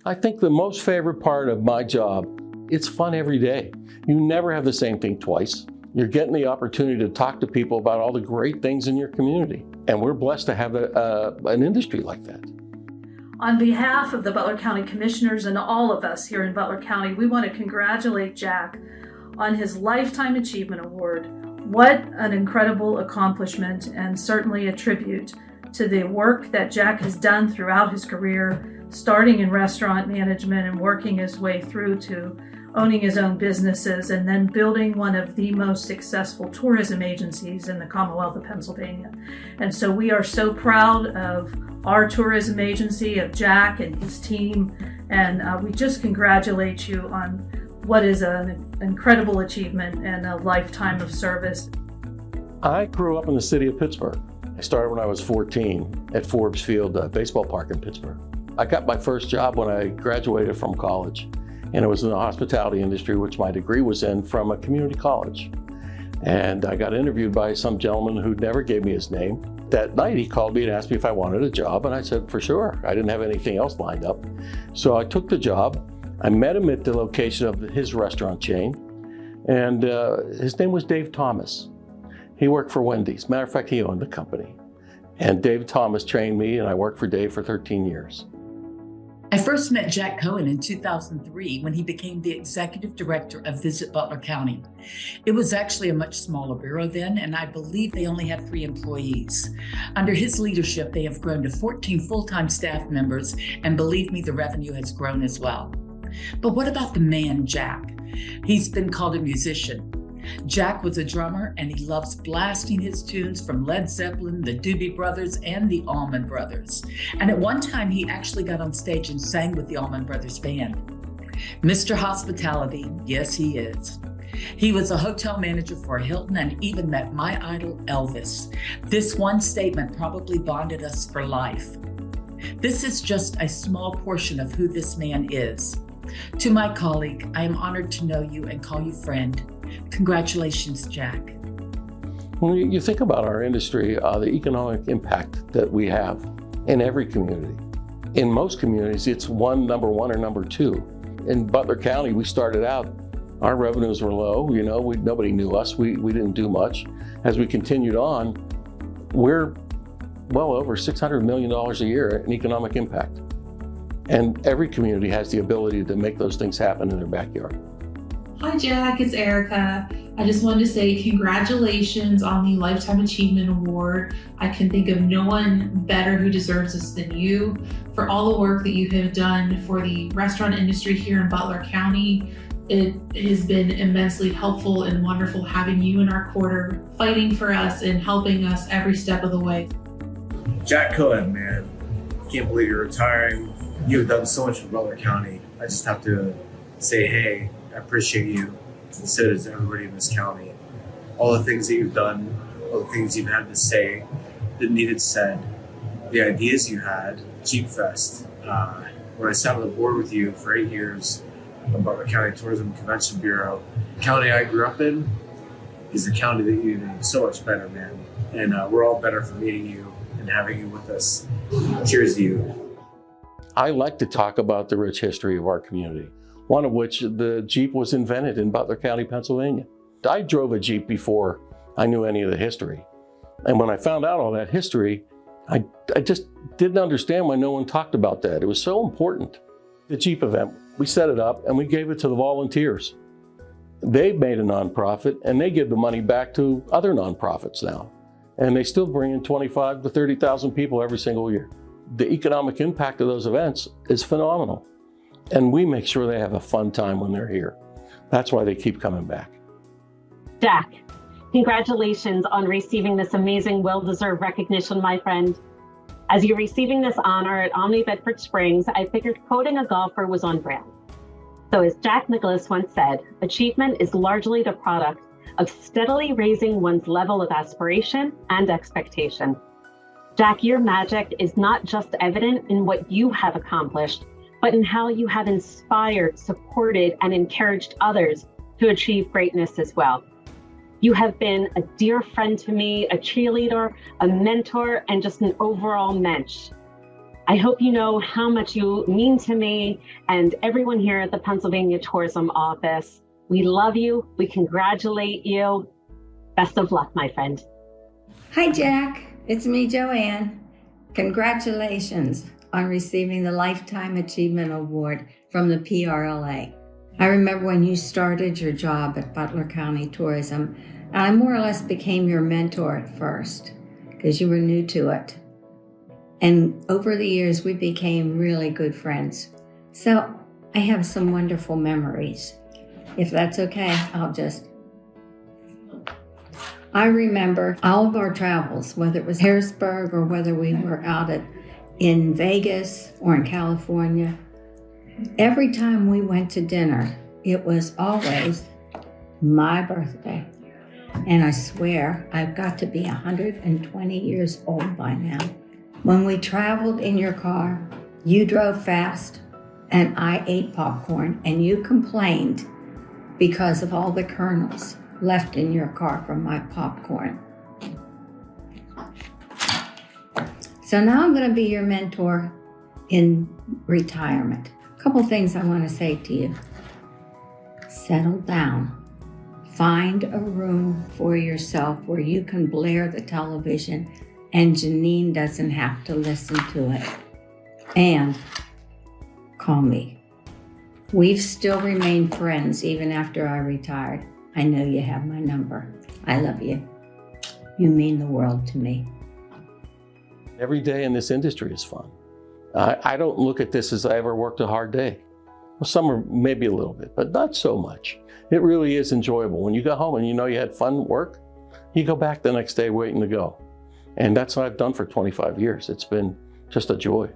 I think the most favorite part of my job, it's fun every day. You never have the same thing twice. You're getting the opportunity to talk to people about all the great things in your community. And we're blessed to have an industry like that. On behalf of the Butler County Commissioners and all of us here in Butler County, we want to congratulate Jack on his Lifetime Achievement Award. What an incredible accomplishment, and certainly a tribute to the work that Jack has done throughout his career, starting in restaurant management and working his way through to owning his own businesses, and then building one of the most successful tourism agencies in the Commonwealth of Pennsylvania. And so we are so proud of our tourism agency, of Jack and his team, and we just congratulate you on what is an incredible achievement and a lifetime of service. I grew up in the city of Pittsburgh. I started when I was 14 at Forbes Field baseball park in Pittsburgh. I got my first job when I graduated from college, and it was in the hospitality industry, which my degree was in, from a community college. And I got interviewed by some gentleman who never gave me his name. That night he called me and asked me if I wanted a job, and I said, for sure. I didn't have anything else lined up. So I took the job. I met him at the location of his restaurant chain, and his name was Dave Thomas. He worked for Wendy's. Matter of fact, he owned the company. And Dave Thomas trained me, and I worked for Dave for 13 years. I first met Jack Cohen in 2003 when he became the executive director of Visit Butler County. It was actually a much smaller bureau then, and I believe they only had 3 employees. Under his leadership, they have grown to 14 full-time staff members, and believe me, the revenue has grown as well. But what about the man, Jack? He's been called a musician. Jack was a drummer, and he loves blasting his tunes from Led Zeppelin, the Doobie Brothers, and the Allman Brothers. And at one time, he actually got on stage and sang with the Allman Brothers band. Mr. Hospitality, yes, he is. He was a hotel manager for Hilton and even met my idol, Elvis. This one statement probably bonded us for life. This is just a small portion of who this man is. To my colleague, I am honored to know you and call you friend. Congratulations, Jack. When you think about our industry, the economic impact that we have in every community. In most communities, it's number one or number 2. In Butler County, we started out, our revenues were low, nobody knew us, we didn't do much. As we continued on, we're well over $600 million a year in economic impact. And every community has the ability to make those things happen in their backyard. Hi Jack, it's Erica. I just wanted to say congratulations on the Lifetime Achievement Award. I can think of no one better who deserves this than you for all the work that you have done for the restaurant industry here in Butler County. It has been immensely helpful and wonderful having you in our corner, fighting for us and helping us every step of the way. Jack Cohen, man, can't believe you're retiring. You've done so much for Butler County. I just have to say, hey, I appreciate you, and so does everybody in this county. All the things that you've done, all the things you've had to say that needed said, the ideas you had, Jeep Fest. When I sat on the board with you for 8 years on Butler County Tourism Convention Bureau, the county I grew up in is the county that you made so much better, man. And we're all better for meeting you and having you with us. Cheers to you. I like to talk about the rich history of our community, one of which the Jeep was invented in Butler County, Pennsylvania. I drove a Jeep before I knew any of the history. And when I found out all that history, I just didn't understand why no one talked about that. It was so important. The Jeep event, we set it up and we gave it to the volunteers. They made a nonprofit and they give the money back to other nonprofits now. And they still bring in 25 to 30,000 people every single year. The economic impact of those events is phenomenal. And we make sure they have a fun time when they're here. That's why they keep coming back. Jack, congratulations on receiving this amazing, well-deserved recognition, my friend. As you're receiving this honor at Omni Bedford Springs, I figured quoting a golfer was on brand. So as Jack Nicklaus once said, achievement is largely the product of steadily raising one's level of aspiration and expectation. Jack, your magic is not just evident in what you have accomplished, but in how you have inspired, supported, and encouraged others to achieve greatness as well. You have been a dear friend to me, a cheerleader, a mentor, and just an overall mensch. I hope you know how much you mean to me and everyone here at the Pennsylvania Tourism Office. We love you. We congratulate you. Best of luck, my friend. Hi, Jack. It's me, Joanne. Congratulations on receiving the Lifetime Achievement Award from the PRLA. I remember when you started your job at Butler County Tourism, and I more or less became your mentor at first because you were new to it. And over the years, we became really good friends. So I have some wonderful memories. If that's okay, I remember all of our travels, whether it was Harrisburg or whether we were out in Vegas or in California. Every time we went to dinner, it was always my birthday. And I swear I've got to be 120 years old by now. When we traveled in your car, you drove fast and I ate popcorn and you complained because of all the kernels left in your car from my popcorn. So now I'm going to be your mentor in retirement. A couple things I want to say to you. Settle down. Find a room for yourself where you can blare the television and Janine doesn't have to listen to it. And call me. We've still remained friends even after I retired. I know you have my number. I love you. You mean the world to me. Every day in this industry is fun. I don't look at this as I ever worked a hard day. Well, some are maybe a little bit, but not so much. It really is enjoyable. When you go home and you know you had fun work, you go back the next day waiting to go. And that's what I've done for 25 years. It's been just a joy.